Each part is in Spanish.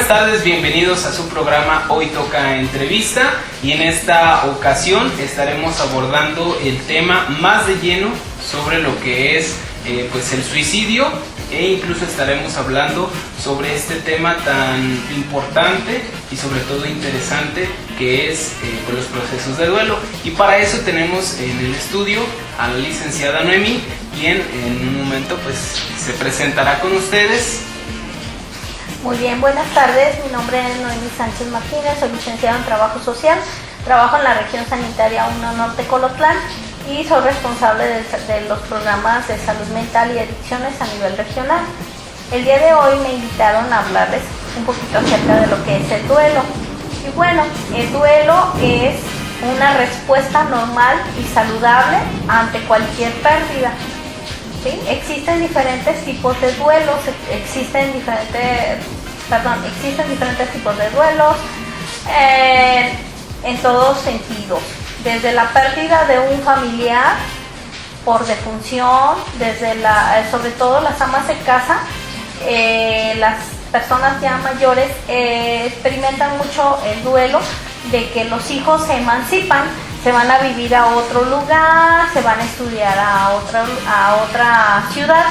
tardes, bienvenidos a su programa Hoy Toca Entrevista, y en esta ocasión estaremos abordando el tema más de lleno sobre lo que es pues el suicidio, e incluso estaremos hablando sobre este tema tan importante y sobre todo interesante que es pues los procesos de duelo. Y para eso tenemos en el estudio a la licenciada Noemí, quien en un momento pues se presentará con ustedes. Muy bien, buenas tardes, mi nombre es Noemí Sánchez Martínez, soy licenciada en Trabajo Social, trabajo en la región sanitaria 1 Norte Colotlán y soy responsable de los programas de salud mental y adicciones a nivel regional. El día de hoy me invitaron a hablarles un poquito acerca de lo que es el duelo. Y bueno, el duelo es una respuesta normal y saludable ante cualquier pérdida. ¿Sí? Existen diferentes tipos de duelos, existen diferentes tipos de duelos en todos sentidos, desde la pérdida de un familiar por defunción, sobre todo las amas de casa, las personas ya mayores experimentan mucho el duelo de que los hijos se emancipan, se van a vivir a otro lugar, se van a estudiar a otra ciudad,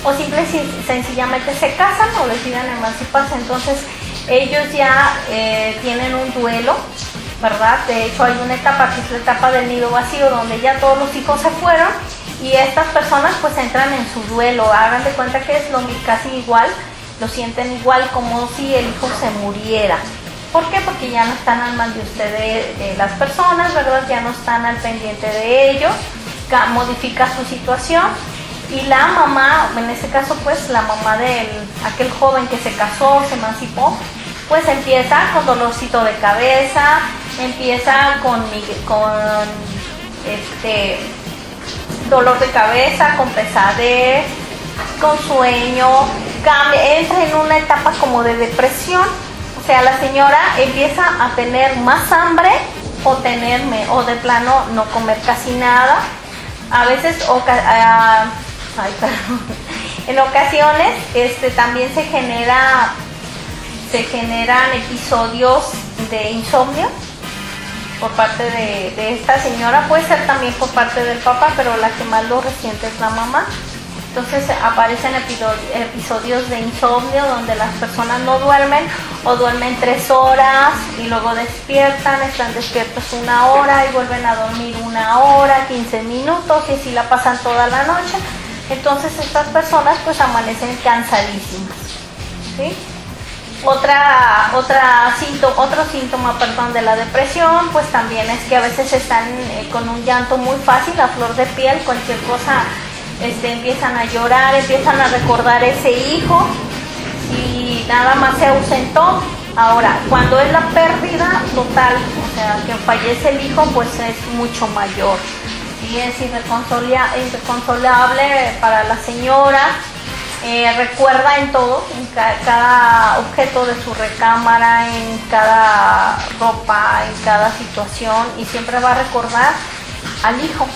o sencillamente se casan o deciden emanciparse. Entonces ellos ya tienen un duelo, ¿verdad? De hecho hay una etapa que es la etapa del nido vacío, donde ya todos los hijos se fueron y estas personas pues entran en su duelo. Hagan de cuenta que es casi igual, lo sienten igual como si el hijo se muriera. ¿Por qué? Porque ya no están al mando de ustedes de las personas, ¿verdad? Ya no están al pendiente de ellos, modifica su situación. Y la mamá, en este caso pues la mamá de aquel joven que se casó, se emancipó, pues empieza con dolorcito de cabeza, empieza con dolor de cabeza, con pesadez, con sueño, entra en una etapa como de depresión. O sea, la señora empieza a tener más hambre o de plano no comer casi nada. A veces, en ocasiones también se generan episodios de insomnio por parte de esta señora. Puede ser también por parte del papá, pero la que más lo resiente es la mamá. Entonces aparecen episodios de insomnio donde las personas no duermen o duermen 3 horas y luego despiertan, están despiertos 1 hora y vuelven a dormir 1 hora, 15 minutos y así la pasan toda la noche. Entonces estas personas pues amanecen cansadísimas, ¿sí? Otro síntoma de la depresión pues también es que a veces están con un llanto muy fácil, a flor de piel, cualquier cosa. Empiezan a llorar, empiezan a recordar ese hijo y nada más se ausentó. Ahora, cuando es la pérdida total, o sea, que fallece el hijo, pues es mucho mayor y es inconsolable para la señora. Recuerda en todo, en cada objeto de su recámara, en cada ropa, en cada situación, y siempre va a recordar al hijo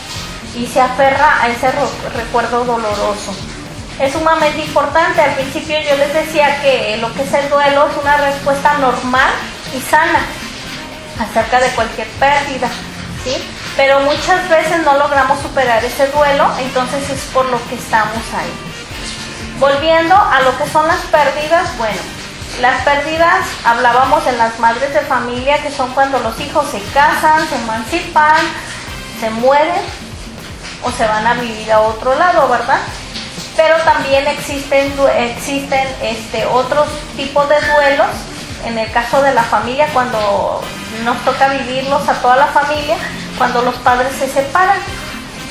y se aferra a ese recuerdo doloroso. Es sumamente importante. Al principio yo les decía que lo que es el duelo es una respuesta normal y sana acerca de cualquier pérdida, ¿sí? Pero muchas veces no logramos superar ese duelo, entonces es por lo que estamos ahí. Volviendo a lo que son las pérdidas, bueno, las pérdidas, hablábamos de las madres de familia, que son cuando los hijos se casan, se emancipan, se mueren o se van a vivir a otro lado, ¿verdad? Pero también existen otros tipos de duelos. En el caso de la familia, cuando nos toca vivirlos a toda la familia, cuando los padres se separan.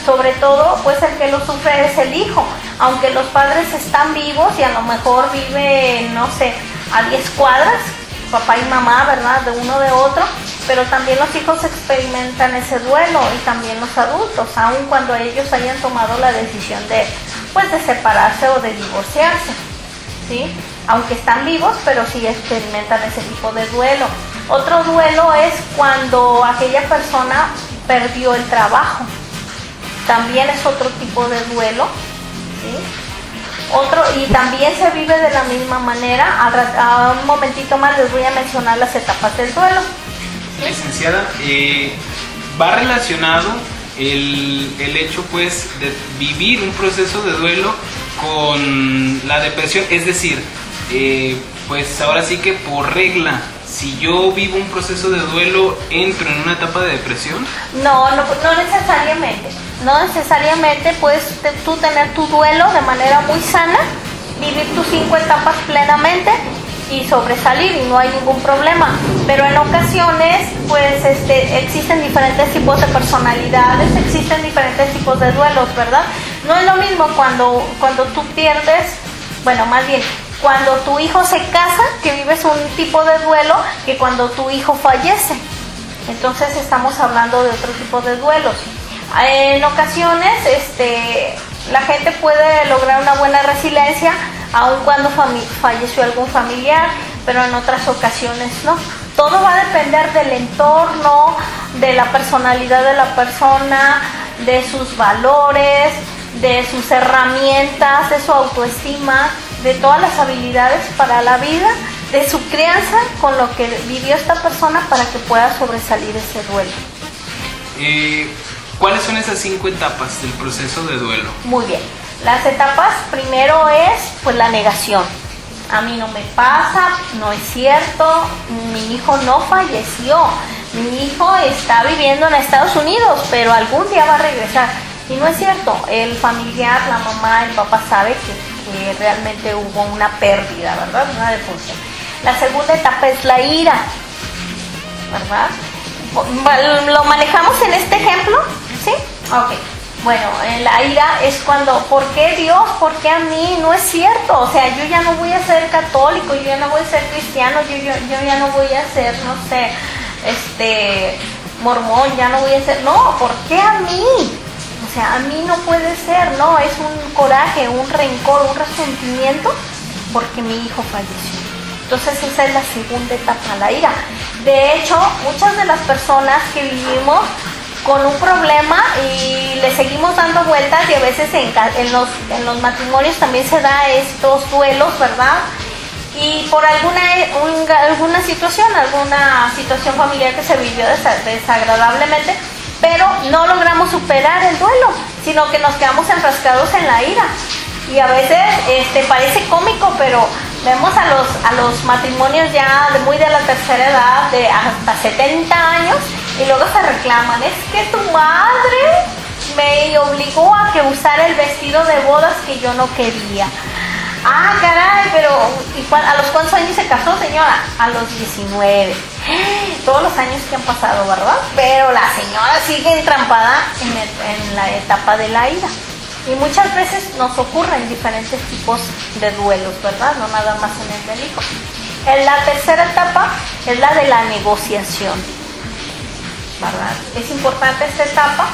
Sobre todo, pues el que lo sufre es el hijo. Aunque los padres están vivos y a lo mejor viven, no sé, a 10 cuadras, papá y mamá, ¿verdad? De uno de otro. Pero también los hijos experimentan ese duelo y también los adultos, aun cuando ellos hayan tomado la decisión de separarse o de divorciarse, ¿sí? Aunque están vivos, pero sí experimentan ese tipo de duelo. Otro duelo es cuando aquella persona perdió el trabajo. También es otro tipo de duelo, ¿sí? Y también se vive de la misma manera. A un momentito más les voy a mencionar las etapas del duelo. Licenciada, va relacionado el hecho pues de vivir un proceso de duelo con la depresión, es decir, pues ahora sí que por regla, si yo vivo un proceso de duelo, ¿entro en una etapa de depresión? No necesariamente. No necesariamente puedes tú tener tu duelo de manera muy sana, vivir tus 5 etapas plenamente y sobresalir y no hay ningún problema. Pero en ocasiones pues existen diferentes tipos de personalidades, existen diferentes tipos de duelos, ¿verdad? No es lo mismo cuando tú pierdes, bueno, más bien cuando tu hijo se casa, que vives un tipo de duelo, que cuando tu hijo fallece. Entonces estamos hablando de otro tipo de duelos. En ocasiones la gente puede lograr una buena resiliencia aun cuando falleció algún familiar, pero en otras ocasiones no. Todo va a depender del entorno, de la personalidad de la persona, de sus valores, de sus herramientas, de su autoestima, de todas las habilidades para la vida, de su crianza con lo que vivió esta persona para que pueda sobresalir ese duelo. ¿Cuáles son esas 5 etapas del proceso de duelo? Muy bien. Las etapas, primero es pues la negación. A mí no me pasa, no es cierto, mi hijo no falleció, mi hijo está viviendo en Estados Unidos, pero algún día va a regresar. Y no es cierto, el familiar, la mamá, el papá sabe que realmente hubo una pérdida, ¿verdad? Una defunción. La segunda etapa es la ira, ¿verdad? ¿Lo manejamos en este ejemplo? ¿Sí? Ok. Bueno, la ira es cuando, ¿por qué Dios? ¿Por qué a mí? No es cierto. O sea, yo ya no voy a ser católico, yo ya no voy a ser cristiano, yo ya no voy a ser, no sé, mormón, ya no voy a ser. No, ¿por qué a mí? O sea, a mí no puede ser, no, es un coraje, un rencor, un resentimiento porque mi hijo falleció. Entonces esa es la segunda etapa, la ira. De hecho, muchas de las personas que vivimos con un problema y le seguimos dando vueltas, y a veces en los matrimonios también se da estos duelos, ¿verdad? Y por alguna situación familiar que se vivió desagradablemente, pero no logramos superar el duelo, sino que nos quedamos enfrascados en la ira. Y a veces parece cómico, pero vemos a los matrimonios ya muy de la tercera edad, de hasta 70 años, y luego se reclaman, es que tu madre me obligó a que usara el vestido de bodas que yo no quería. Ah, caray, pero ¿a los cuántos años se casó, señora? A los 19. Todos los años que han pasado, ¿verdad? Pero la señora sigue entrampada en la etapa de la ira. Y muchas veces nos ocurren diferentes tipos de duelos, ¿verdad? No nada más en el del hijo. La tercera etapa es la de la negociación, ¿verdad? Es importante esta etapa.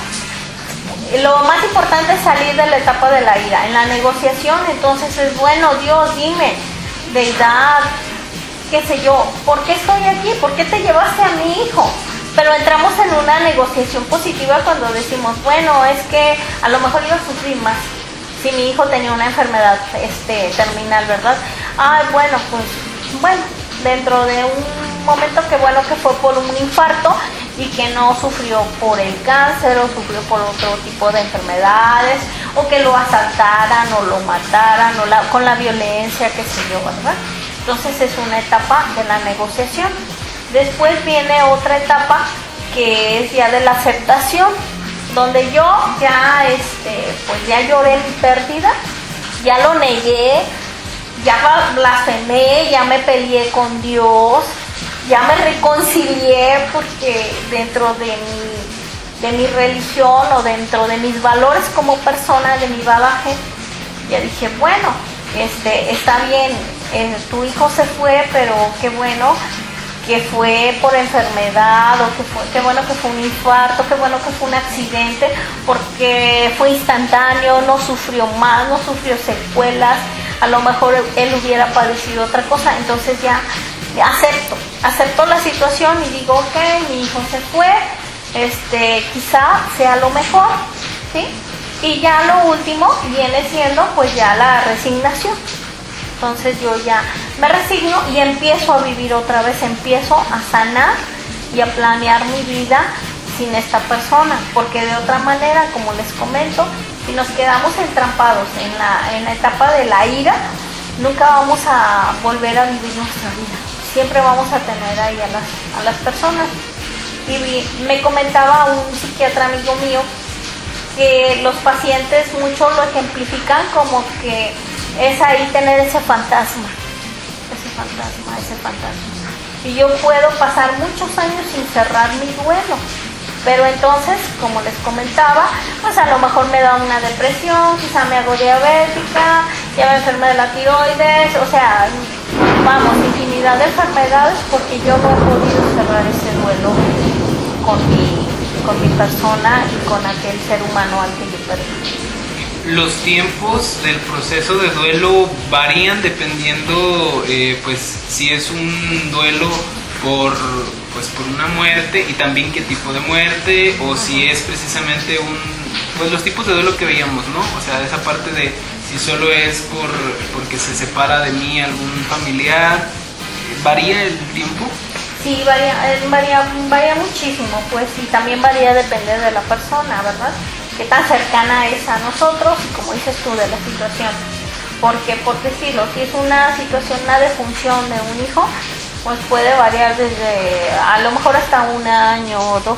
Lo más importante es salir de la etapa de la ira. En la negociación, entonces es bueno, Dios, dime, deidad, qué sé yo, ¿por qué estoy aquí? ¿Por qué te llevaste a mi hijo? Pero entramos en una negociación positiva cuando decimos, bueno, es que a lo mejor iba a sufrir más si mi hijo tenía una enfermedad terminal, ¿verdad? Ay, bueno, pues, bueno, dentro de un momento que bueno que fue por un infarto y que no sufrió por el cáncer o sufrió por otro tipo de enfermedades, o que lo asaltaran o lo mataran o con la violencia, qué sé yo, ¿verdad? Entonces es una etapa de la negociación. Después viene otra etapa que es ya de la aceptación, donde yo ya pues ya lloré mi pérdida, ya lo negué, ya blasfemé, ya me peleé con Dios, ya me reconcilié, porque dentro de mi religión o dentro de mis valores como persona, de mi bagaje, ya dije, bueno, está bien, tu hijo se fue, pero qué bueno que fue por enfermedad, o qué bueno que fue un infarto, qué bueno que fue un accidente, porque fue instantáneo, no sufrió más, no sufrió secuelas, a lo mejor él hubiera padecido otra cosa. Entonces ya acepto la situación y digo, ok, mi hijo se fue, quizá sea lo mejor, ¿sí? Y ya lo último viene siendo pues ya la resignación. Entonces yo ya me resigno y empiezo a vivir otra vez, empiezo a sanar y a planear mi vida sin esta persona, porque de otra manera, como les comento, si nos quedamos entrampados en la etapa de la ira, nunca vamos a volver a vivir nuestra vida. Siempre vamos a tener ahí a las personas. Y me comentaba un psiquiatra amigo mío que los pacientes mucho lo ejemplifican como que es ahí tener ese fantasma. Y yo puedo pasar muchos años sin cerrar mi duelo. Pero entonces, como les comentaba, pues a lo mejor me da una depresión, quizá me hago diabética, ya me enfermé de la tiroides, o sea, vamos, infinidad de enfermedades porque yo no he podido cerrar ese duelo con mi persona y con aquel ser humano al que yo perdí. Los tiempos del proceso de duelo varían dependiendo, pues, si es un duelo por una muerte y también qué tipo de muerte, o si es precisamente pues los tipos de duelo que veíamos, ¿no? O sea, esa parte de si solo es porque se separa de mí algún familiar, ¿varía el tiempo? Sí, varía muchísimo, pues, y también varía, depende de la persona, ¿verdad? Qué tan cercana es a nosotros y, como dices tú, de la situación. Porque, por decirlo, si es una situación, una defunción de un hijo, pues puede variar desde a lo mejor hasta 1 año o 2,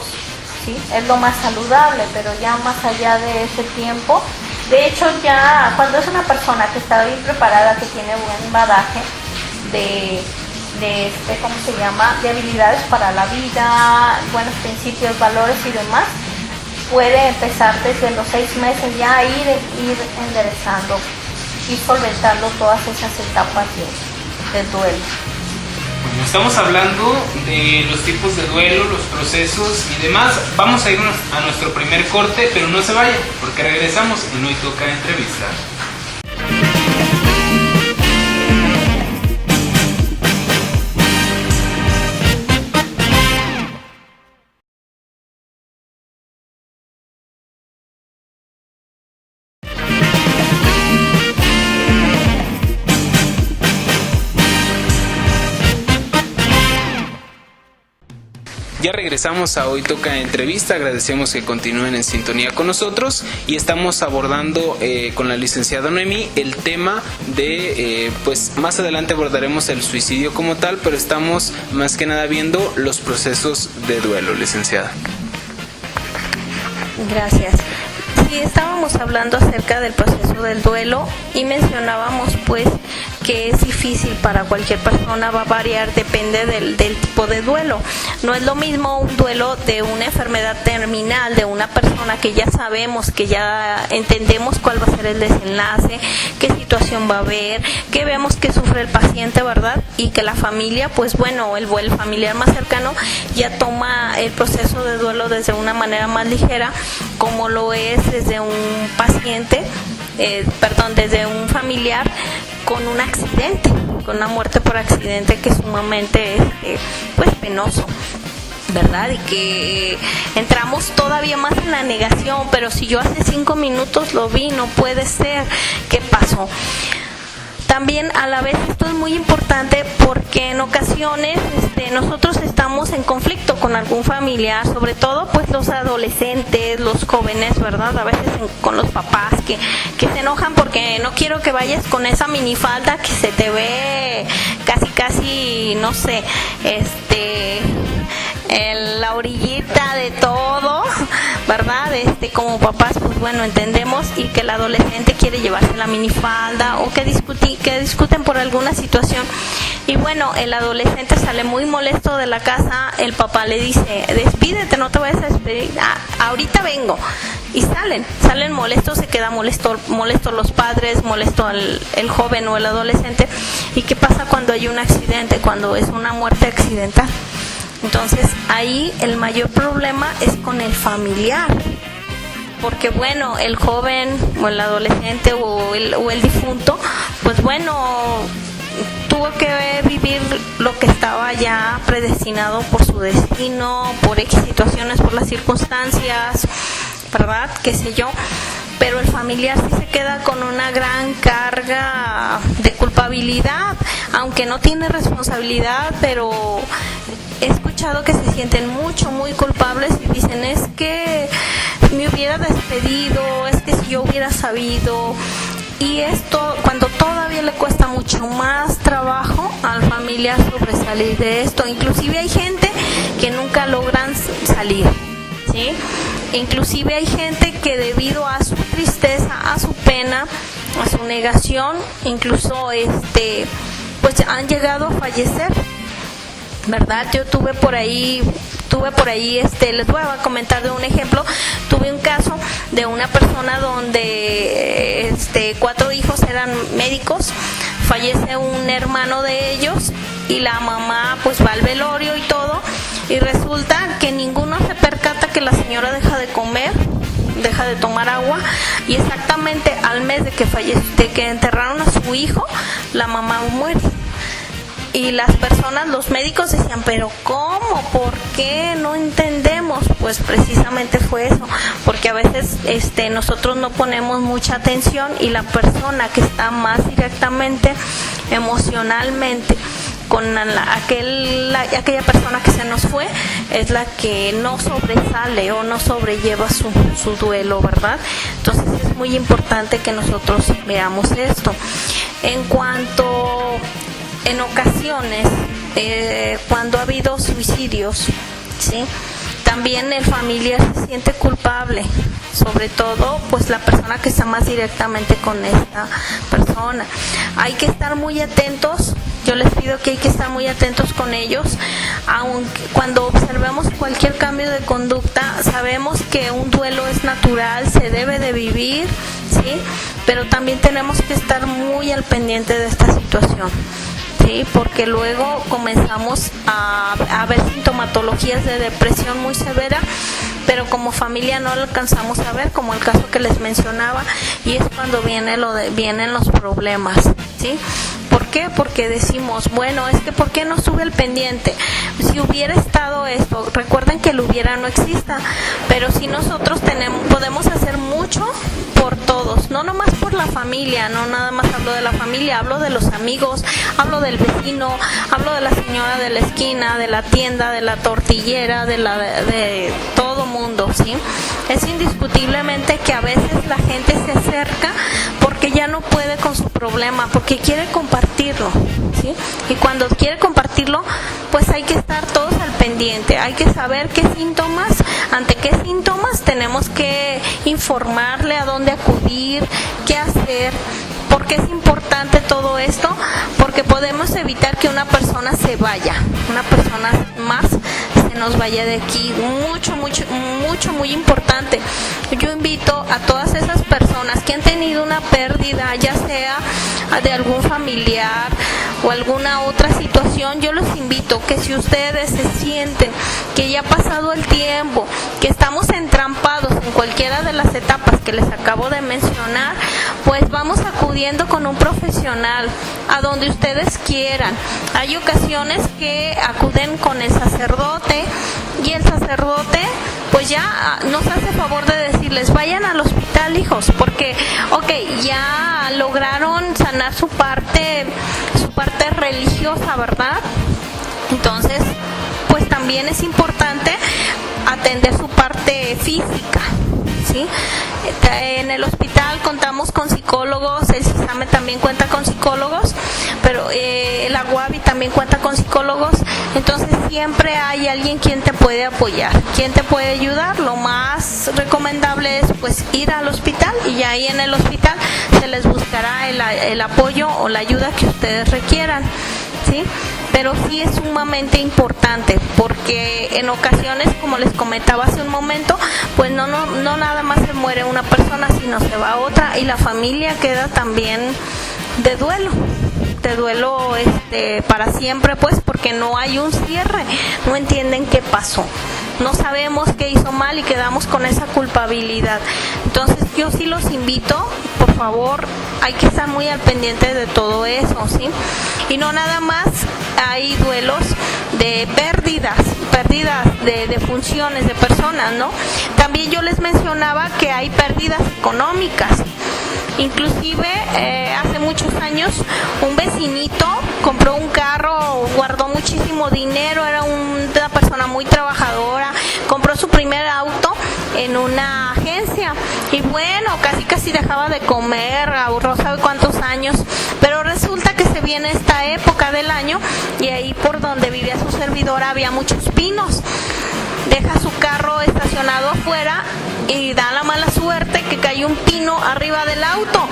¿sí? Es lo más saludable, pero ya más allá de ese tiempo, de hecho ya cuando es una persona que está bien preparada, que tiene buen bagaje de ¿cómo se llama?, de habilidades para la vida, buenos principios, valores y demás, puede empezar desde los 6 meses ya a ir enderezando y solventando todas esas etapas de duelo. Bueno, estamos hablando de los tipos de duelo, los procesos y demás. Vamos a irnos a nuestro primer corte, pero no se vayan, porque regresamos en Hoy Toca Entrevista. Ya regresamos a Hoy Toca Entrevista, agradecemos que continúen en sintonía con nosotros y estamos abordando con la licenciada Noemí el tema de, pues más adelante abordaremos el suicidio como tal, pero estamos más que nada viendo los procesos de duelo, licenciada. Gracias. Sí, estábamos hablando acerca del proceso del duelo y mencionábamos pues que es difícil para cualquier persona, va a variar, depende del tipo de duelo. No es lo mismo un duelo de una enfermedad terminal, de una persona que ya sabemos, que ya entendemos cuál va a ser el desenlace, qué situación va a haber, que vemos que sufre el paciente, ¿verdad? Y que la familia, pues bueno, el familiar más cercano ya toma el proceso de duelo desde una manera más ligera, como lo es desde un paciente, desde un familiar con un accidente, con una muerte por accidente que es sumamente pues penoso, ¿verdad? Y que entramos todavía más en la negación, pero si yo hace 5 minutos lo vi, no puede ser, ¿qué pasó? También a la vez esto es muy importante porque en ocasiones nosotros estamos en conflicto con algún familiar, sobre todo pues los adolescentes, los jóvenes, ¿verdad? A veces con los papás que se enojan porque no quiero que vayas con esa minifalda que se te ve casi, no sé, la orillita de todo, ¿verdad? Como papás, pues bueno, entendemos y que el adolescente quiere llevarse la minifalda o que discuten por alguna situación. Y bueno, el adolescente sale muy molesto de la casa, el papá le dice, despídete, no te vayas a despedir, ahorita vengo. Y salen molestos, se queda molesto los padres, molesto el joven o el adolescente. ¿Y qué pasa cuando hay un accidente, cuando es una muerte accidental? Entonces ahí el mayor problema es con el familiar, porque bueno, el joven o el adolescente o el difunto, pues bueno, tuvo que vivir lo que estaba ya predestinado por su destino, por X situaciones, por las circunstancias, ¿verdad? Qué sé yo. pero el familiar sí se queda con una gran carga de culpabilidad, aunque no tiene responsabilidad, pero he escuchado que se sienten muy culpables y dicen, es que me hubiera despedido, es que si yo hubiera sabido. Y esto, cuando todavía le cuesta mucho más trabajo al familiar sobresalir de esto. Inclusive hay gente que nunca logran salir, ¿sí? Inclusive hay gente que debido a su tristeza, a su pena, a su negación, incluso pues han llegado a fallecer, ¿verdad? Yo tuve por ahí, les voy a comentar de un ejemplo. Tuve un caso de una persona donde 4 hijos eran médicos, fallece un hermano de ellos y la mamá pues va al velorio y todo, y resulta que ninguno se percata que la señora deja de comer, deja de tomar agua, y exactamente al mes de que enterraron a su hijo, la mamá muere. Y las personas, los médicos decían, pero ¿cómo? ¿Por qué? No entendemos. Pues precisamente fue eso, porque a veces nosotros no ponemos mucha atención y la persona que está más directamente emocionalmente con aquella persona que se nos fue es la que no sobresale o no sobrelleva su duelo, ¿verdad? Entonces es muy importante que nosotros veamos esto. En ocasiones, cuando ha habido suicidios, ¿sí?, también el familiar se siente culpable, sobre todo pues la persona que está más directamente con esta persona. Hay que estar muy atentos, yo les pido que hay que estar muy atentos con ellos, aunque cuando observemos cualquier cambio de conducta, sabemos que un duelo es natural, se debe de vivir, ¿sí?, pero también tenemos que estar muy al pendiente de esta situación. Sí, porque luego comenzamos a ver sintomatologías de depresión muy severa, pero como familia no lo alcanzamos a ver, como el caso que les mencionaba, y es cuando vienen los problemas, ¿sí? ¿Por qué? Porque decimos, bueno, es que ¿por qué no sube el pendiente? Si hubiera estado esto, recuerden que el hubiera no exista, pero si nosotros podemos hacer mucho por todos, no nomás por la familia, no nada más hablo de la familia, hablo de los amigos, hablo del vecino, hablo de la señora de la esquina, de la tienda, de la tortillera, de todo mundo, ¿sí? Es indiscutiblemente que a veces la gente se acerca porque ya no puede con su problema, porque quiere compartirlo, ¿sí? Y cuando quiere compartirlo, pues hay que estar todos al pendiente, hay que saber qué síntomas, ante qué síntomas tenemos que informarle a dónde acudir, qué hacer. ¿Por qué es importante todo esto? Porque podemos evitar que una persona se vaya, una persona más se nos vaya de aquí. Muy importante. Yo invito a todas esas personas que han tenido una pérdida, ya sea de algún familiar o alguna otra situación, yo los invito que si ustedes se sienten que ya ha pasado el tiempo, que estamos entrampados en cualquiera de las etapas que les acabo de mencionar, pues vamos acudiendo con un profesional a donde ustedes quieran. Hay ocasiones que acuden con el sacerdote y el sacerdote pues ya nos hace favor de decirles, vayan al hospital, hijos, porque ya lograron sanar su parte religiosa, ¿verdad? Entonces pues también es importante atender su parte física, ¿sí? En el hospital contamos con psicólogos, el CISAME también cuenta con psicólogos, pero el AGUAVI también cuenta con psicólogos, entonces siempre hay alguien quien te puede apoyar, quien te puede ayudar. Lo más recomendable es pues ir al hospital y ahí en el hospital se les buscará el apoyo o la ayuda que ustedes requieran, ¿sí? Pero sí es sumamente importante porque en ocasiones, como les comentaba hace un momento, pues no nada más se muere una persona, sino se va otra y la familia queda también de duelo para siempre, pues porque no hay un cierre, no entienden qué pasó, no sabemos qué hizo mal y quedamos con esa culpabilidad. Entonces yo sí los invito, por favor, hay que estar muy al pendiente de todo eso, ¿sí? Y no nada más hay duelos de pérdidas, pérdidas de funciones de personas, ¿no? También yo les mencionaba que hay pérdidas económicas. Inclusive hace muchos años un vecinito compró un carro, guardó muchísimo dinero, era una persona muy trabajadora, compró su primer auto en una agencia y bueno, casi dejaba de comer, ahorró sabe cuántos años, pero resulta que se viene esta época del año y ahí por donde vivía su servidora había muchos pinos. Deja su carro estacionado afuera y da la mala suerte que cayó un pino arriba del auto.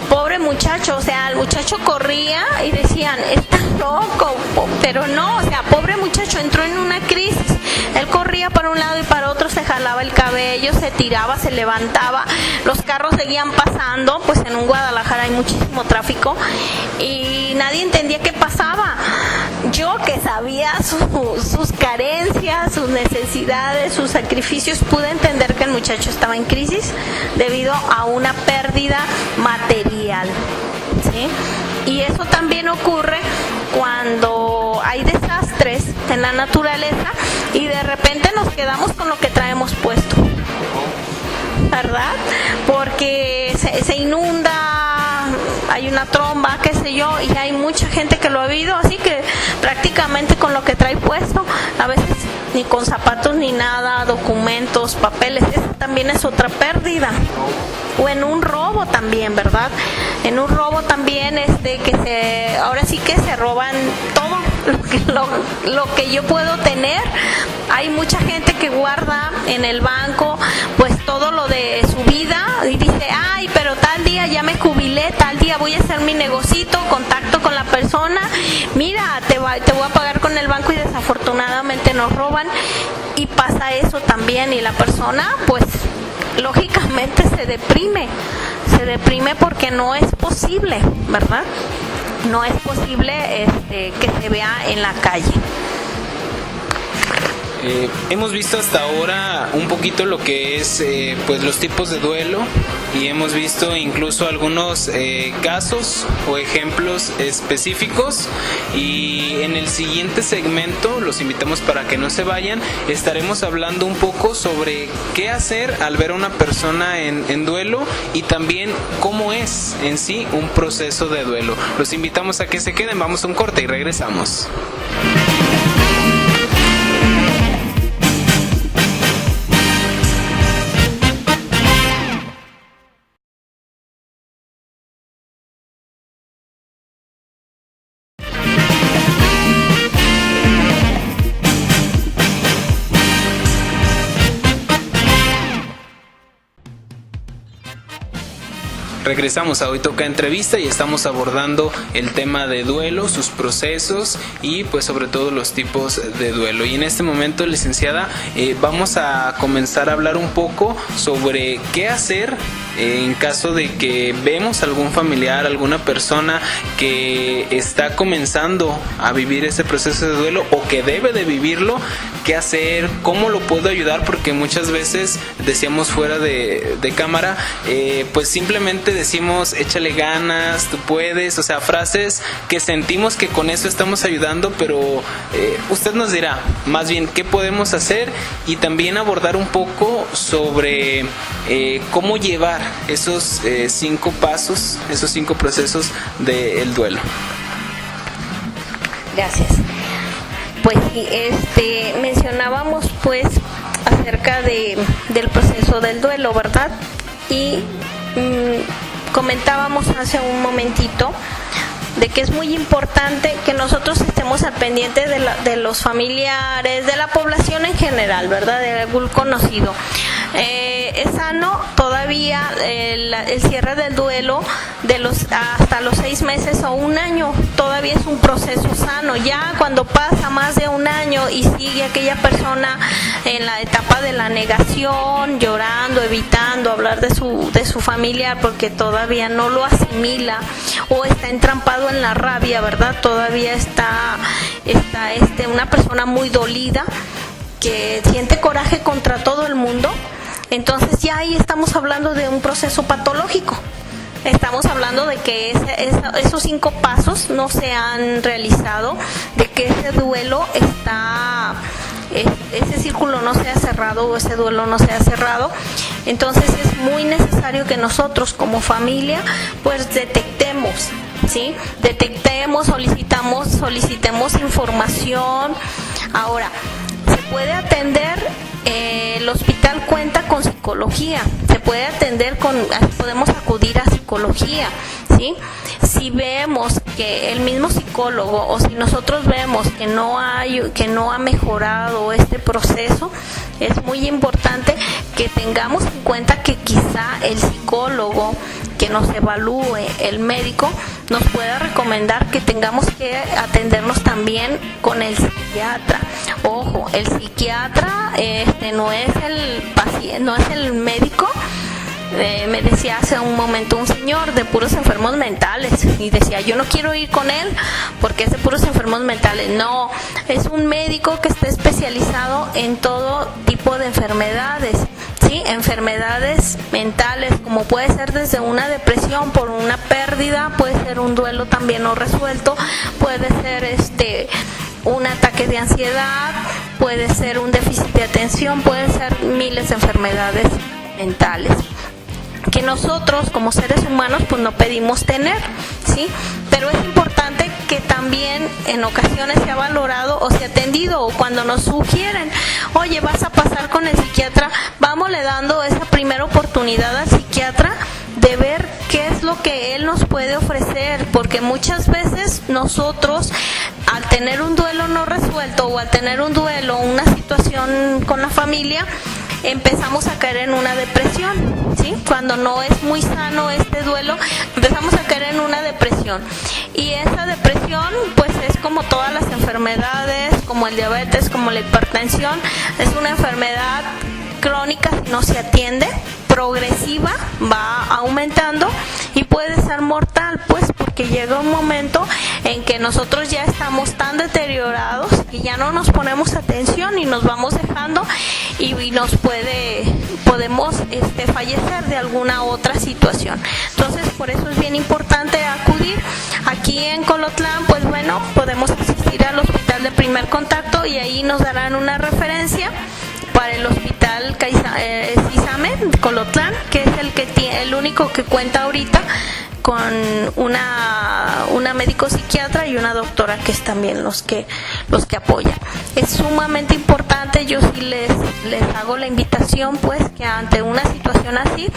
Pobre muchacho, o sea, el muchacho corría y decían, está loco, pero no, o sea, pobre muchacho, entró en una crisis. Él corría para un lado y para otro, se jalaba el cabello, se tiraba, se levantaba, los carros seguían pasando, pues en un Guadalajara hay muchísimo tráfico y nadie entendía qué pasaba. Yo que sabía sus carencias, sus necesidades, sus sacrificios, pude entender que el muchacho estaba en crisis debido a una pérdida material, ¿sí? Y eso también ocurre cuando hay desastres en la naturaleza y de repente nos quedamos con lo que traemos puesto, ¿verdad? Porque se inunda, hay una tromba, qué sé yo, y hay mucha gente que lo ha vivido, así que prácticamente con lo que trae puesto, a veces ni con zapatos ni nada, documentos, papeles, esa también es otra pérdida. O en un robo también, ¿verdad? En un robo también ahora sí que se roban todo lo que yo puedo tener. Hay mucha gente que guarda en el banco pues todo lo de su vida y dice, ay, pero tal día ya me jubilé, tal día voy a hacer mi negocito, contacto con la persona, mira, te voy a pagar con el banco y desafortunadamente nos roban y pasa eso también y la persona pues lógicamente se deprime porque no es posible, ¿verdad? No es posible que se vea en la calle. Hemos visto hasta ahora un poquito lo que es pues los tipos de duelo y hemos visto incluso algunos casos o ejemplos específicos y en el siguiente segmento los invitamos para que no se vayan, estaremos hablando un poco sobre qué hacer al ver a una persona en duelo y también cómo es en sí un proceso de duelo. Los invitamos a que se queden, vamos a un corte y regresamos. Regresamos a Hoy Toca Entrevista y estamos abordando el tema de duelo, sus procesos y pues sobre todo los tipos de duelo. Y en este momento, licenciada, vamos a comenzar a hablar un poco sobre qué hacer en caso de que vemos algún familiar, alguna persona que está comenzando a vivir ese proceso de duelo o que debe de vivirlo. ¿Qué hacer? ¿Cómo lo puedo ayudar? Porque muchas veces decíamos fuera de cámara, pues simplemente decimos échale ganas, tú puedes, o sea, frases que sentimos que con eso estamos ayudando, pero usted nos dirá más bien qué podemos hacer y también abordar un poco sobre cómo llevar esos 5 pasos, esos 5 procesos del duelo. Gracias. Pues sí, mencionábamos pues acerca del proceso del duelo, ¿verdad? Y comentábamos hace un momentito de que es muy importante que nosotros estemos al pendiente de los familiares, de la población en general, ¿verdad? De algún conocido. Es sano todavía el cierre del duelo hasta los 6 meses o 1 año, todavía es un proceso sano. Ya cuando pasa más de 1 año y sigue aquella persona en la etapa de la negación, llorando, evitando hablar de su familiar porque todavía no lo asimila o está entrampado en la rabia, ¿verdad? Todavía está una persona muy dolida que siente coraje contra todo el mundo. Entonces ya ahí estamos hablando de un proceso patológico. Estamos hablando de que esos 5 pasos no se han realizado, de que ese duelo está ese círculo no sea cerrado o ese duelo no sea cerrado. Entonces es muy necesario que nosotros como familia pues detectemos, ¿sí? Solicitemos información. Ahora, se puede atender, el hospital cuenta con psicología, se puede atender podemos acudir a psicología, ¿sí? Si vemos que el mismo psicólogo o si nosotros vemos que no ha mejorado este proceso, es muy importante que tengamos en cuenta que quizá el psicólogo que nos evalúe, el médico, nos pueda recomendar que tengamos que atendernos también con el psiquiatra. Ojo, el psiquiatra no es el paciente, no es el médico. Me decía hace un momento un señor de puros enfermos mentales y decía, yo no quiero ir con él porque es de puros enfermos mentales. No, es un médico que está especializado en todo tipo de enfermedades, ¿sí? Enfermedades mentales, como puede ser desde una depresión por una pérdida, puede ser un duelo también no resuelto, puede ser un ataque de ansiedad, puede ser un déficit de atención, pueden ser miles de enfermedades mentales que nosotros como seres humanos pues no pedimos tener, ¿sí? Pero es importante que también en ocasiones se ha valorado o se ha atendido, o cuando nos sugieren, oye, vas a pasar con el psiquiatra, vámosle dando esa primera oportunidad al psiquiatra de ver qué es lo que él nos puede ofrecer, porque muchas veces nosotros al tener un duelo no resuelto o al tener un duelo, una situación con la familia, empezamos a caer en una depresión, ¿sí? Cuando no es muy sano este duelo, empezamos a caer en una depresión. Y esa depresión, pues es como todas las enfermedades, como el diabetes, como la hipertensión, es una enfermedad crónica si no se atiende, progresiva, va aumentando y puede ser mortal, pues porque llega un momento en que nosotros ya estamos tan deteriorados que ya no nos ponemos atención y nos vamos dejando y podemos fallecer de alguna otra situación. Entonces por eso es bien importante acudir. Aquí en Colotlán, pues bueno, podemos asistir al hospital de primer contacto y ahí nos darán una referencia para el hospital CISAME Colotlán, que es el único que cuenta ahorita con una médico psiquiatra y una doctora, que es también los que apoyan. Es sumamente importante, yo sí les hago la invitación, pues, que ante una situación así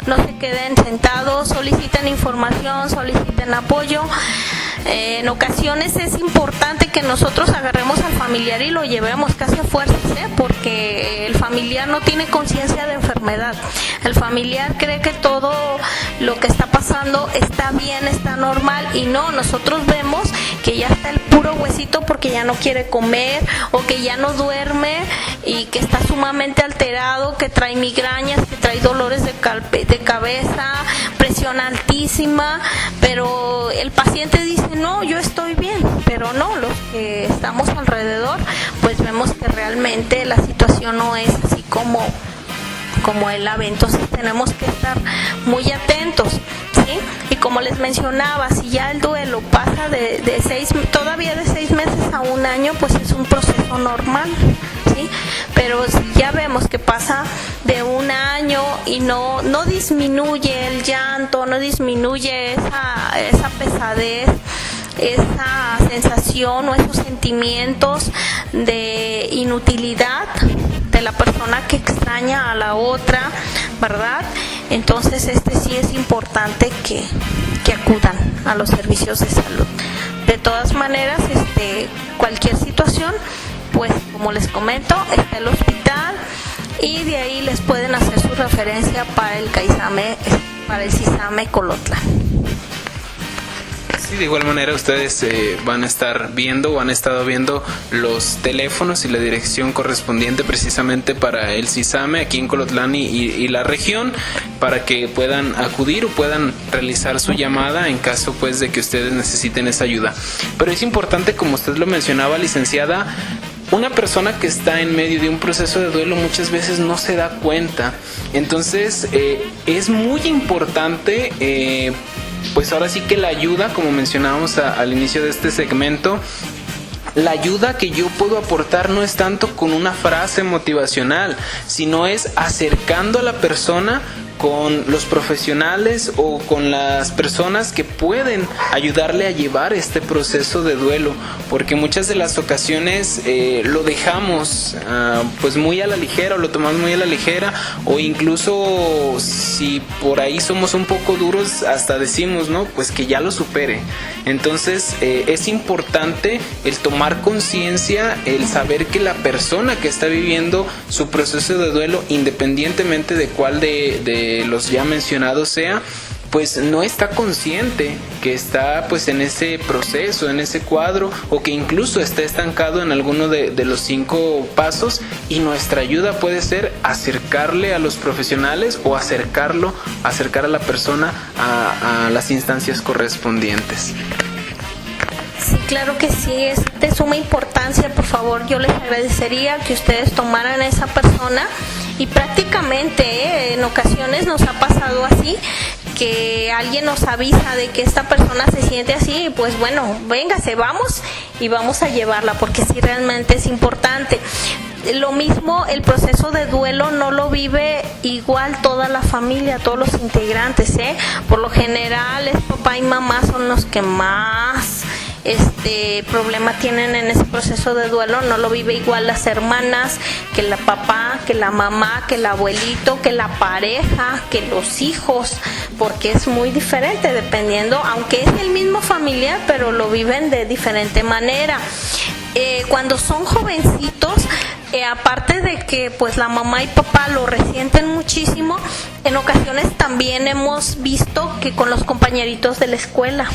no se queden sentados, soliciten información, soliciten apoyo. En ocasiones es importante que nosotros agarremos al familiar y lo llevemos casi a fuerzas, porque el familiar no tiene conciencia de enfermedad. El familiar cree que todo lo que está pasando está bien, está normal, y no, nosotros vemos que ya está el puro huesito porque ya no quiere comer o que ya no duerme y que está sumamente alterado, que trae migrañas, que trae dolores de cabeza, presión altísima, pero el paciente dice, no, yo estoy bien, pero no, los que estamos alrededor pues vemos que realmente la situación no es así como él la ve. Entonces tenemos que estar muy atentos, ¿sí? Y como les mencionaba, si ya el duelo pasa todavía de 6 meses a 1 año, pues es un proceso normal, ¿sí? Pero si ya vemos que pasa de 1 año y no disminuye el llanto, no disminuye esa pesadez, esa sensación o esos sentimientos de inutilidad de la persona que extraña a la otra, ¿verdad? Entonces sí es importante que acudan a los servicios de salud. De todas maneras, cualquier situación, pues como les comento, está el hospital y de ahí les pueden hacer su referencia para el CISAME Colotlán. Sí, de igual manera ustedes van a estar viendo o han estado viendo los teléfonos y la dirección correspondiente precisamente para el CISAME aquí en Colotlán y la región, para que puedan acudir o puedan realizar su llamada en caso pues de que ustedes necesiten esa ayuda. Pero es importante, como usted lo mencionaba, licenciada, una persona que está en medio de un proceso de duelo muchas veces no se da cuenta. Entonces es muy importante pues ahora sí que la ayuda, como mencionábamos al inicio de este segmento, la ayuda que yo puedo aportar no es tanto con una frase motivacional, sino es acercando a la persona con los profesionales o con las personas que pueden ayudarle a llevar este proceso de duelo, porque muchas de las ocasiones lo dejamos pues muy a la ligera, o lo tomamos muy a la ligera, o incluso si por ahí somos un poco duros hasta decimos, no, pues que ya lo supere. Entonces es importante el tomar conciencia, el saber que la persona que está viviendo su proceso de duelo, independientemente de cuál de los ya mencionados sea, pues no está consciente que está pues en ese proceso, en ese cuadro, o que incluso está estancado en alguno de los 5 pasos, y nuestra ayuda puede ser acercarle a los profesionales o acercar a la persona a las instancias correspondientes. Sí, claro que sí, es de suma importancia. Por favor, yo les agradecería que ustedes tomaran a esa persona, y prácticamente en ocasiones nos ha pasado así, que alguien nos avisa de que esta persona se siente así, pues bueno, véngase, vamos y vamos a llevarla, porque sí, realmente es importante. Lo mismo, el proceso de duelo no lo vive igual toda la familia, todos los integrantes, Por lo general, papá y mamá son los que más problema tienen en ese proceso de duelo. No lo vive igual las hermanas, que la papá, que la mamá, que el abuelito, que la pareja, que los hijos, porque es muy diferente dependiendo, aunque es el mismo familiar, pero lo viven de diferente manera. Cuando son jovencitos, aparte de que pues la mamá y papá lo resienten muchísimo, en ocasiones también hemos visto que con los compañeritos de la escuela,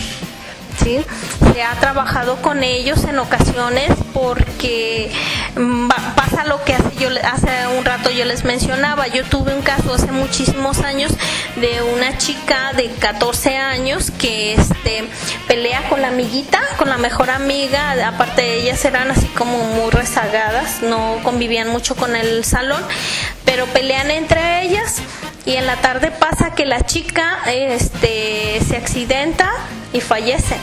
¿sí? Se ha trabajado con ellos en ocasiones, porque pasa lo que hace un rato yo les mencionaba. Yo tuve un caso hace muchísimos años de una chica de 14 años que pelea con la amiguita, con la mejor amiga. Aparte, ellas eran así como muy rezagadas, no convivían mucho con el salón, pero pelean entre ellas, y en la tarde pasa que la chica se accidenta y fallece.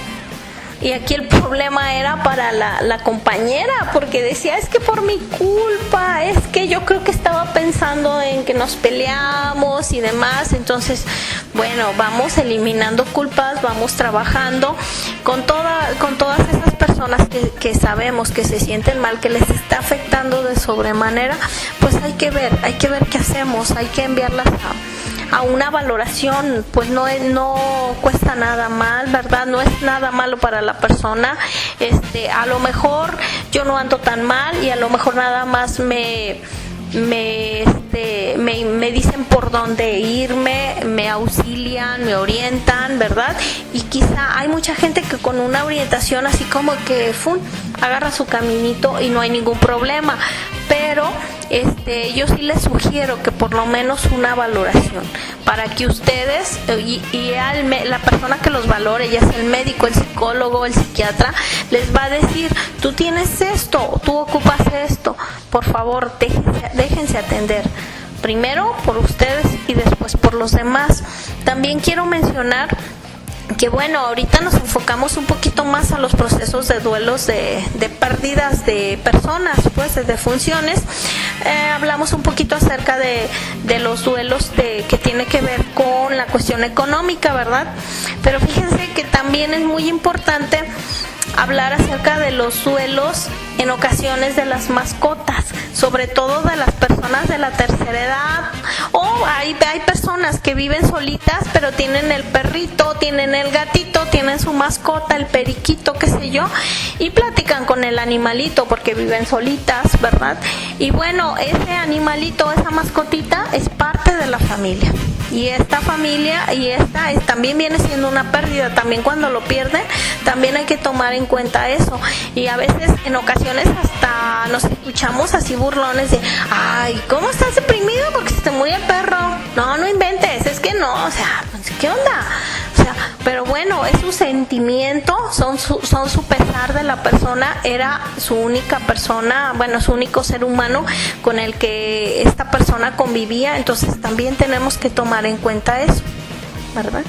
Y aquí el problema era para la compañera, porque decía, es que por mi culpa, es que yo creo que estaba pensando en que nos peleamos y demás. Entonces, bueno, vamos eliminando culpas, vamos trabajando con todas esas personas que sabemos que se sienten mal, que les está afectando de sobremanera. Pues hay que ver qué hacemos, hay que enviarlas a una valoración. Pues no cuesta nada mal, ¿verdad? No es nada malo para la persona. A lo mejor yo no ando tan mal, y a lo mejor nada más me dicen por dónde irme, me auxilian, me orientan, ¿verdad? Y quizá hay mucha gente que con una orientación así como que agarra su caminito y no hay ningún problema. Pero yo sí les sugiero que por lo menos una valoración, para que ustedes la persona que los valore, ya sea el médico, el psicólogo, el psiquiatra, les va a decir, tú tienes esto, tú ocupas esto, por favor, déjense atender. Primero por ustedes y después por los demás. También quiero mencionar que bueno, ahorita nos enfocamos un poquito más a los procesos de duelos de pérdidas de personas, pues de defunciones. Hablamos un poquito acerca de los duelos que tiene que ver con la cuestión económica, ¿verdad? Pero fíjense que también es muy importante hablar acerca de los duelos en ocasiones de las mascotas, sobre todo de las personas de la tercera edad, o hay personas que viven solitas, pero tienen el perrito, tienen el gatito, tienen su mascota, el periquito, qué sé yo, y platican con el animalito porque viven solitas, ¿verdad? Y bueno, ese animalito, esa mascotita es parte de la familia. Y esta familia, también viene siendo una pérdida. También cuando lo pierden, también hay que tomar en cuenta eso. Y a veces, en ocasiones, hasta nos escuchamos así burlones de, ay, ¿cómo estás deprimido porque se te murió el perro? No inventes, es que no, o sea, ¿qué onda? O sea, pero bueno, es su sentimiento, son su pesar de la persona. Era su única persona, bueno, su único ser humano con el que esta persona convivía. Entonces también tenemos que tomar en cuenta eso, ¿verdad?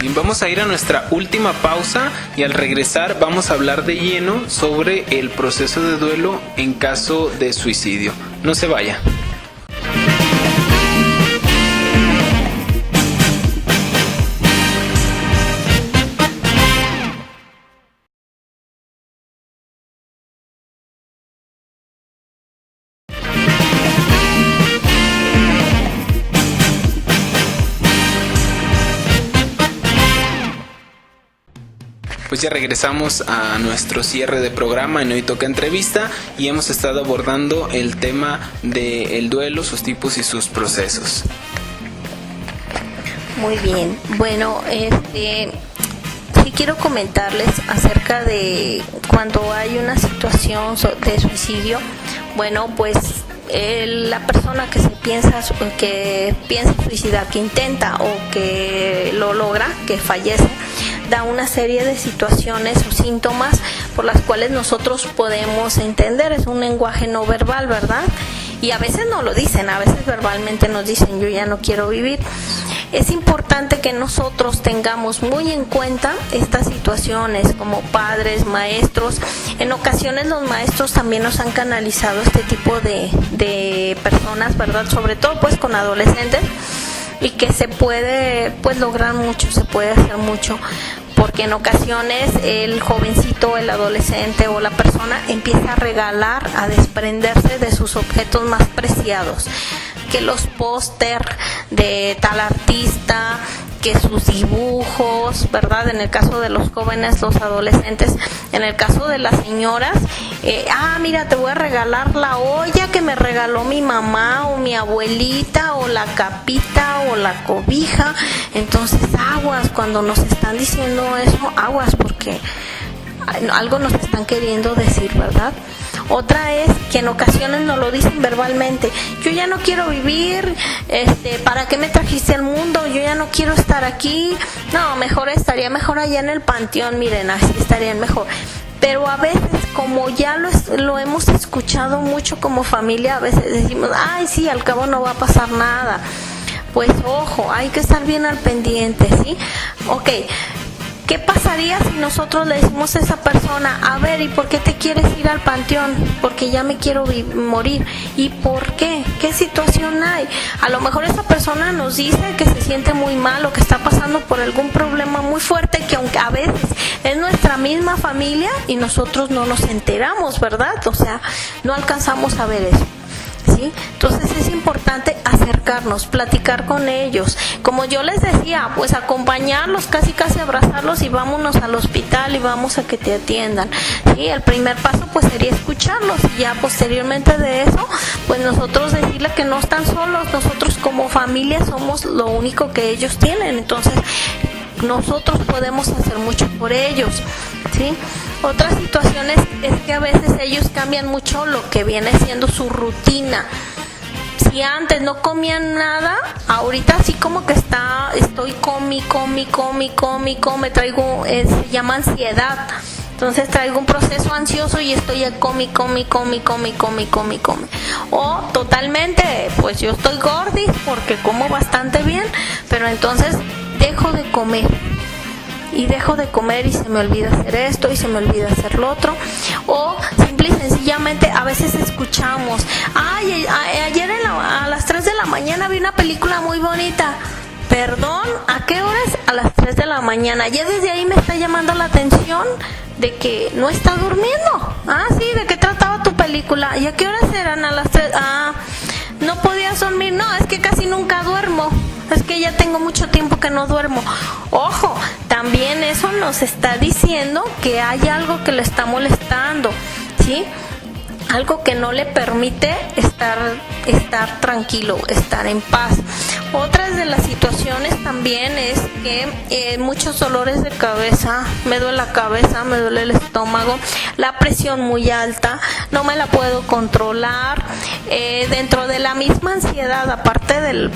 Bien, vamos a ir a nuestra última pausa y al regresar vamos a hablar de lleno sobre el proceso de duelo en caso de suicidio. No se vaya. Pues ya regresamos a nuestro cierre de programa en Hoy Toca Entrevista y hemos estado abordando el tema del duelo, sus tipos y sus procesos. Muy bien, bueno, sí quiero comentarles acerca de cuando hay una situación de suicidio. Bueno, pues la persona que piensa suicidar, que intenta o que lo logra, que fallece, da una serie de situaciones o síntomas por las cuales nosotros podemos entender. Es un lenguaje no verbal, ¿verdad? Y a veces no lo dicen, a veces verbalmente nos dicen yo ya no quiero vivir. Es importante que nosotros tengamos muy en cuenta estas situaciones como padres, maestros. En ocasiones los maestros también nos han canalizado este tipo de personas, ¿verdad? Sobre todo pues con adolescentes, y que se puede pues lograr mucho, se puede hacer mucho, porque en ocasiones el jovencito, el adolescente o la persona empieza a regalar, a desprenderse de sus objetos más preciados, que los póster de tal artista, que sus dibujos, ¿verdad? En el caso de los jóvenes, los adolescentes. En el caso de las señoras, mira, te voy a regalar la olla que me regaló mi mamá o mi abuelita, o la capita o la cobija. Entonces aguas, cuando nos están diciendo eso, aguas, porque algo nos están queriendo decir, ¿verdad? Otra es que en ocasiones nos lo dicen verbalmente: yo ya no quiero vivir, ¿para qué me trajiste al mundo? Yo ya no quiero estar aquí, no, estaría mejor allá en el panteón, miren, así estarían mejor. Pero a veces, como ya lo hemos escuchado mucho como familia, a veces decimos, ay sí, al cabo no va a pasar nada. Pues ojo, hay que estar bien al pendiente, ¿sí? Ok. ¿Qué pasaría si nosotros le decimos a esa persona, a ver, ¿y por qué te quieres ir al panteón? Porque ya me quiero morir. ¿Y por qué? ¿Qué situación hay? A lo mejor esa persona nos dice que se siente muy mal o que está pasando por algún problema muy fuerte, que aunque a veces es nuestra misma familia y nosotros no nos enteramos, ¿verdad? O sea, no alcanzamos a ver eso. ¿Sí? Entonces es importante acercarnos, platicar con ellos. Como yo les decía, pues acompañarlos, casi abrazarlos y vámonos al hospital y vamos a que te atiendan. ¿Sí? El primer paso pues sería escucharlos, y ya posteriormente de eso, pues nosotros decirle que no están solos. Nosotros como familia somos lo único que ellos tienen, entonces nosotros podemos hacer mucho por ellos, ¿sí? Otras situaciones es que a veces ellos cambian mucho lo que viene siendo su rutina. Si antes no comían nada, ahorita así como que estoy come, traigo, se llama ansiedad. Entonces traigo un proceso ansioso y estoy a come. O totalmente, pues yo estoy gordis porque como bastante bien, pero entonces dejo de comer. Y dejo de comer y se me olvida hacer esto y se me olvida hacer lo otro. O simple y sencillamente a veces escuchamos, ayer a las 3 de la mañana vi una película muy bonita. Perdón, ¿a qué horas? A las 3 de la mañana. Ya desde ahí me está llamando la atención de que no está durmiendo. Sí, ¿de qué trataba tu película? ¿Y a qué horas eran? A las 3. No podías dormir. No, es que casi nunca duermo. Es que ya tengo mucho tiempo que no duermo. Ojo, también eso nos está diciendo que hay algo que le está molestando, ¿sí? Algo que no le permite estar tranquilo, estar en paz. Otras de las situaciones también es que muchos dolores de cabeza, me duele la cabeza, me duele el estómago, la presión muy alta, no me la puedo controlar. Dentro de la misma ansiedad, aparte del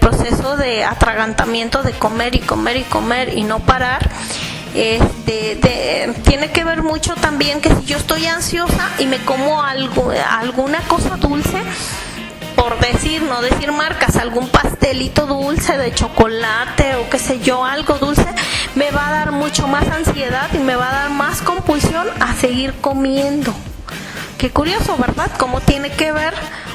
proceso de atragantamiento de comer y no parar, tiene que ver mucho también que si yo estoy ansiosa y me como alguna cosa dulce, por no decir marcas, algún pastelito dulce de chocolate o qué sé yo, algo dulce, me va a dar mucho más ansiedad y me va a dar más compulsión a seguir comiendo. Qué curioso, ¿verdad? Cómo tiene que ver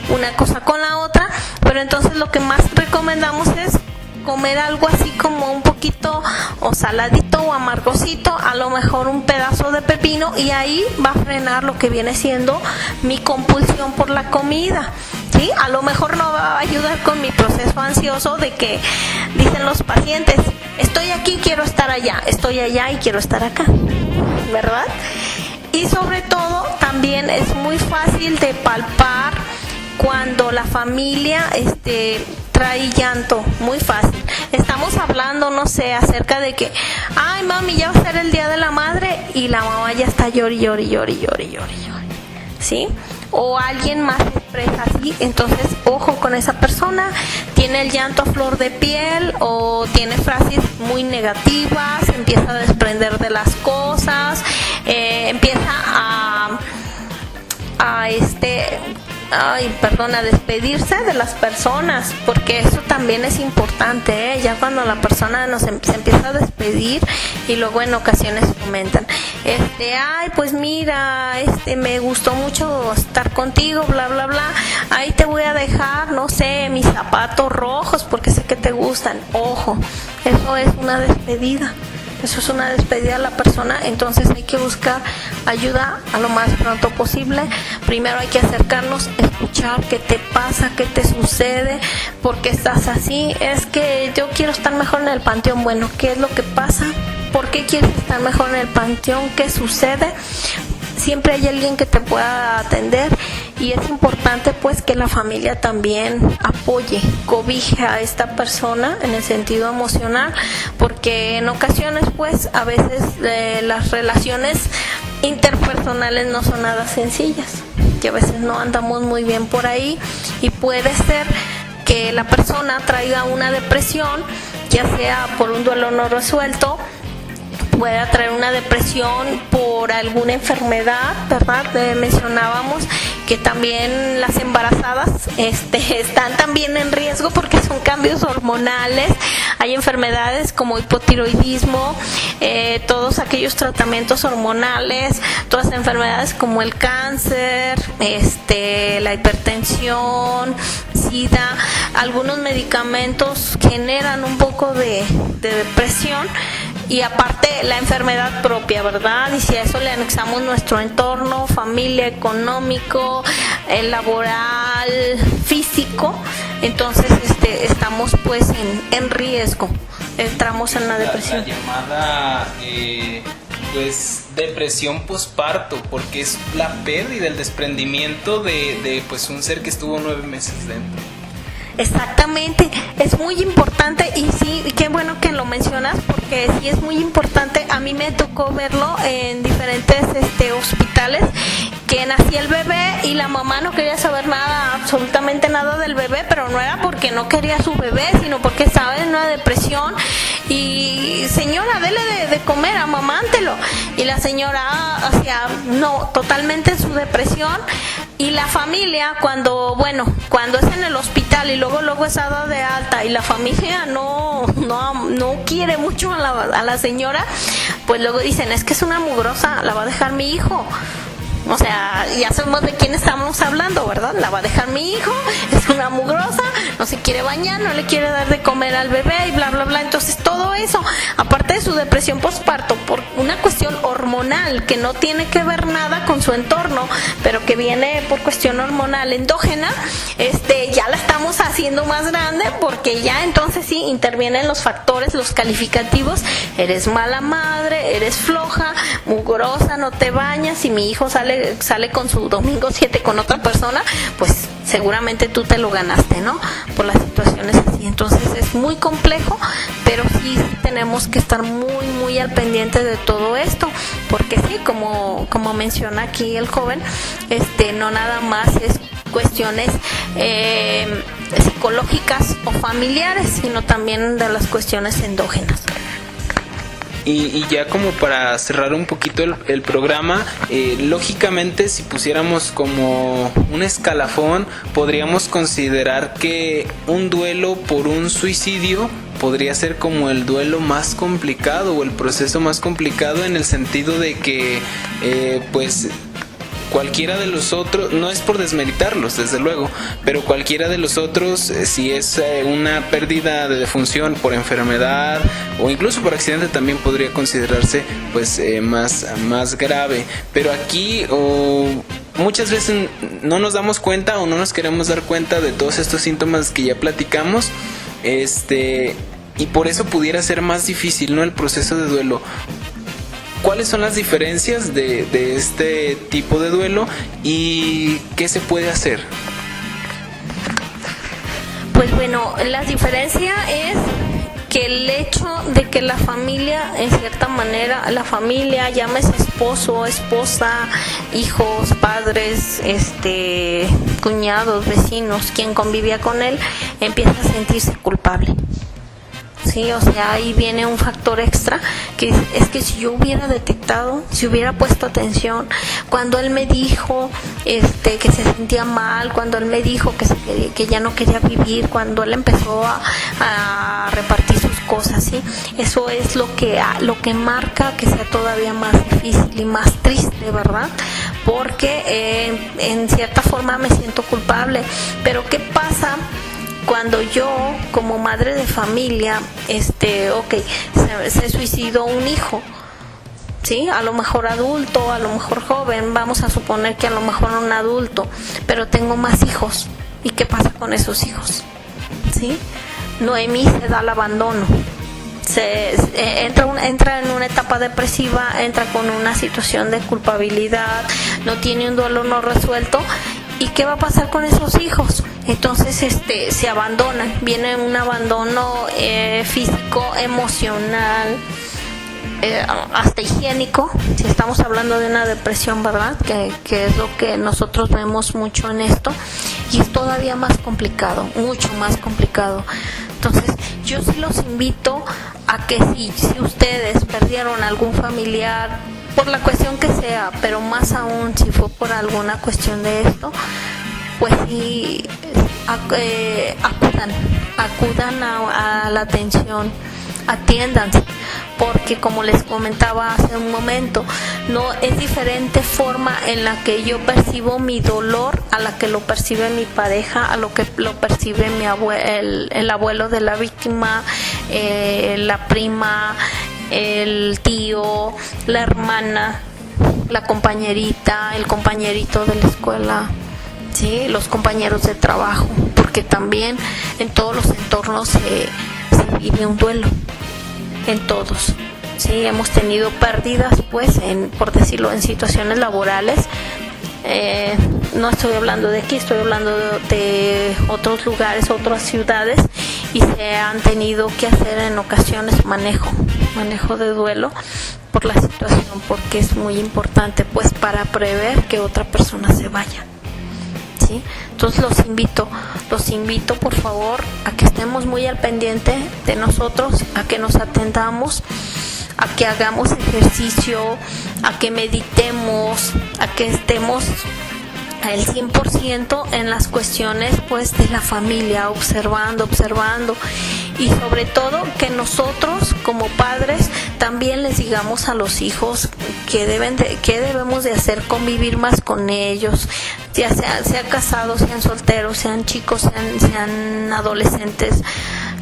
una cosa con la otra, pero entonces lo que más recomendamos es comer algo así como un poquito o saladito o amargosito, a lo mejor un pedazo de pepino, y ahí va a frenar lo que viene siendo mi compulsión por la comida. ¿Sí? A lo mejor no va a ayudar con mi proceso ansioso de que dicen los pacientes, estoy aquí, quiero estar allá, estoy allá y quiero estar acá, ¿verdad? Y sobre todo también es muy fácil de palpar cuando la familia trae llanto, muy fácil. Estamos hablando, no sé, acerca de que, ay mami, ya va a ser el Día de la Madre, y la mamá ya está llori, ¿sí? O alguien más expresa así, entonces ojo con esa persona, tiene el llanto a flor de piel o tiene frases muy negativas, empieza a desprender de las cosas, empieza a despedirse de las personas, porque eso también es importante, ya cuando la persona se empieza a despedir y luego en ocasiones comentan, ay, pues mira, me gustó mucho estar contigo, bla, bla, bla, ahí te voy a dejar, no sé, mis zapatos rojos porque sé que te gustan. Ojo, eso es una despedida. Eso es una despedida a la persona, entonces hay que buscar ayuda a lo más pronto posible. Primero hay que acercarnos, escuchar qué te pasa, qué te sucede, por qué estás así. Es que yo quiero estar mejor en el panteón. Bueno, ¿qué es lo que pasa? ¿Por qué quieres estar mejor en el panteón? ¿Qué sucede? Siempre hay alguien que te pueda atender, y es importante pues que la familia también apoye, cobije a esta persona en el sentido emocional, porque en ocasiones pues a veces las relaciones interpersonales no son nada sencillas, que a veces no andamos muy bien por ahí, y puede ser que la persona traiga una depresión, ya sea por un duelo no resuelto, puede traer una depresión por alguna enfermedad, ¿verdad? Mencionábamos que también las embarazadas están también en riesgo porque son cambios hormonales. Hay enfermedades como hipotiroidismo, todos aquellos tratamientos hormonales, todas enfermedades como el cáncer, la hipertensión, SIDA. Algunos medicamentos generan un poco de depresión. Y aparte la enfermedad propia, ¿verdad? Y si a eso le anexamos nuestro entorno, familia, económico, laboral, físico, entonces estamos pues en riesgo, entramos en la depresión. La llamada pues depresión posparto, porque es la pérdida, el desprendimiento de pues un ser que estuvo 9 meses dentro. Exactamente, es muy importante, y sí, qué bueno que lo mencionas, porque sí es muy importante. A mí me tocó verlo en diferentes hospitales, que nacía el bebé y la mamá no quería saber nada, absolutamente nada del bebé, pero no era porque no quería a su bebé, sino porque estaba en una depresión. Y señora, dele de comer, amamántelo. Y la señora hacía totalmente su depresión. Y la familia, cuando es en el hospital y luego es dada de alta, y la familia no quiere mucho a la señora, pues luego dicen, es que es una mugrosa, la va a dejar mi hijo. O sea, ya sabemos de quién estamos hablando, ¿verdad? La va a dejar mi hijo, es una mugrosa, no se quiere bañar, no le quiere dar de comer al bebé y bla, bla, bla. Entonces todo eso, aparte de su depresión postparto, por una cuestión hormonal que no tiene que ver nada con su entorno, pero que viene por cuestión hormonal endógena, ya la estamos haciendo más grande, porque ya entonces sí intervienen los factores, los calificativos. Eres mala madre, eres floja, mugrosa, no te bañas, y mi hijo sale con su domingo 7 con otra persona, pues seguramente tú te lo ganaste, ¿no? Por las situaciones así. Entonces es muy complejo, pero sí tenemos que estar muy, muy al pendiente de todo esto, porque sí, como menciona aquí el joven, no nada más es cuestiones psicológicas o familiares, sino también de las cuestiones endógenas. Y ya como para cerrar un poquito el programa, lógicamente si pusiéramos como un escalafón, podríamos considerar que un duelo por un suicidio podría ser como el duelo más complicado o el proceso más complicado, en el sentido de que pues cualquiera de los otros, no es por desmeritarlos desde luego, pero cualquiera de los otros, si es una pérdida de defunción por enfermedad o incluso por accidente, también podría considerarse pues más grave. Pero aquí muchas veces no nos damos cuenta o no nos queremos dar cuenta de todos estos síntomas que ya platicamos, y por eso pudiera ser más difícil, ¿no?, el proceso de duelo. ¿Cuáles son las diferencias de este tipo de duelo y qué se puede hacer? Pues bueno, la diferencia es que el hecho de que la familia, en cierta manera, la familia, llámese esposo, esposa, hijos, padres, cuñados, vecinos, quien convivía con él, empieza a sentirse culpable. Sí, o sea, ahí viene un factor extra, que es que si yo hubiera detectado, si hubiera puesto atención, cuando él me dijo que se sentía mal, cuando él me dijo que ya no quería vivir, cuando él empezó a repartir sus cosas, ¿sí? Eso es lo que marca que sea todavía más difícil y más triste, ¿verdad? Porque en cierta forma me siento culpable. Pero ¿qué pasa cuando yo, como madre de familia, se suicidó un hijo? ¿Sí? A lo mejor adulto, a lo mejor joven, vamos a suponer que a lo mejor un adulto, pero tengo más hijos. ¿Y qué pasa con esos hijos? ¿Sí? Noemí se da al abandono. Entra en una etapa depresiva, entra con una situación de culpabilidad, no tiene un duelo no resuelto. ¿Y qué va a pasar con esos hijos? Entonces se abandonan, viene un abandono físico, emocional, hasta higiénico, si estamos hablando de una depresión, ¿verdad? Que es lo que nosotros vemos mucho en esto, y es todavía más complicado, mucho más complicado. Entonces yo sí los invito a que si ustedes perdieron algún familiar, por la cuestión que sea, pero más aún si fue por alguna cuestión de esto, pues sí, acudan a la atención, atiéndanse, porque como les comentaba hace un momento, no es diferente forma en la que yo percibo mi dolor a la que lo percibe mi pareja, a lo que lo percibe el abuelo de la víctima, la prima, el tío, la hermana, la compañerita, el compañerito de la escuela, ¿sí? Los compañeros de trabajo, porque también en todos los entornos se vive un duelo, en todos. Sí, hemos tenido pérdidas, pues, por decirlo, en situaciones laborales. No estoy hablando de aquí, estoy hablando de otros lugares, otras ciudades, y se han tenido que hacer en ocasiones manejo de duelo por la situación, porque es muy importante, pues, para prever que otra persona se vaya. ¿Sí? Entonces los invito por favor a que estemos muy al pendiente de nosotros, a que nos atendamos, a que hagamos ejercicio, a que meditemos, a que estemos al 100% en las cuestiones, pues, de la familia, observando, y sobre todo que nosotros como padres también les digamos a los hijos qué debemos de hacer, convivir más con ellos, ya sean casados, sean solteros, sean chicos, sean adolescentes.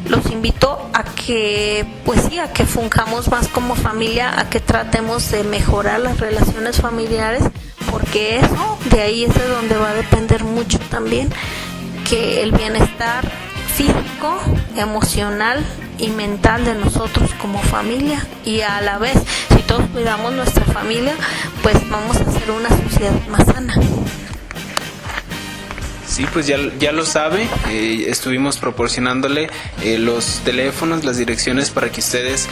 Los invito a que, pues sí, a que fungamos más como familia, a que tratemos de mejorar las relaciones familiares, porque eso, de ahí es de donde va a depender mucho también que el bienestar físico, emocional y mental de nosotros como familia. Y a la vez, si todos cuidamos nuestra familia, pues vamos a hacer una sociedad más sana. Sí, pues ya lo sabe, estuvimos proporcionándole los teléfonos, las direcciones para que ustedes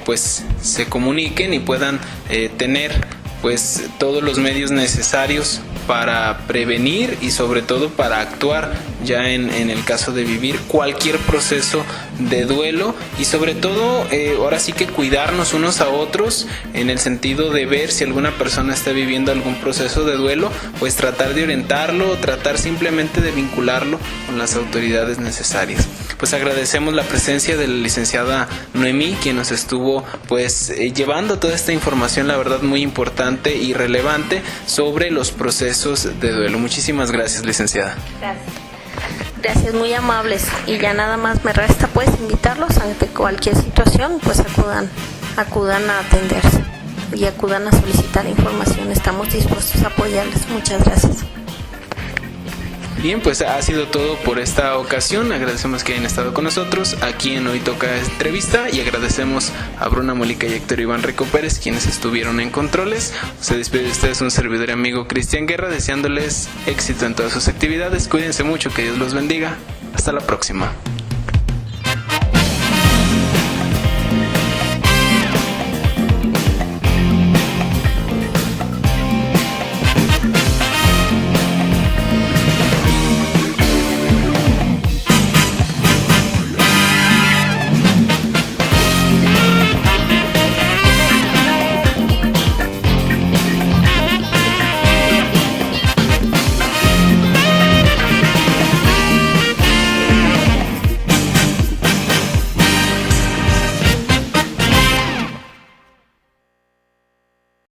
pues se comuniquen y puedan tener pues todos los medios necesarios para prevenir y sobre todo para actuar ya en el caso de vivir cualquier proceso de duelo y sobre todo ahora sí que cuidarnos unos a otros en el sentido de ver si alguna persona está viviendo algún proceso de duelo, pues tratar de orientarlo, tratar simplemente de vincularlo con las autoridades necesarias. Pues agradecemos la presencia de la licenciada Noemí, quien nos estuvo pues llevando toda esta información, la verdad muy importante y relevante sobre los procesos de duelo. Muchísimas gracias, licenciada. Gracias, muy amables. Y ya nada más me resta pues invitarlos ante cualquier situación, pues acudan a atenderse y acudan a solicitar información. Estamos dispuestos a apoyarles. Muchas gracias. Bien, pues ha sido todo por esta ocasión. Agradecemos que hayan estado con nosotros aquí en Hoy Toca Entrevista y agradecemos a Bruna Mólica y Héctor Iván Rico Pérez, quienes estuvieron en controles. Se despide de ustedes un servidor y amigo Cristian Guerra, deseándoles éxito en todas sus actividades. Cuídense mucho, que Dios los bendiga. Hasta la próxima.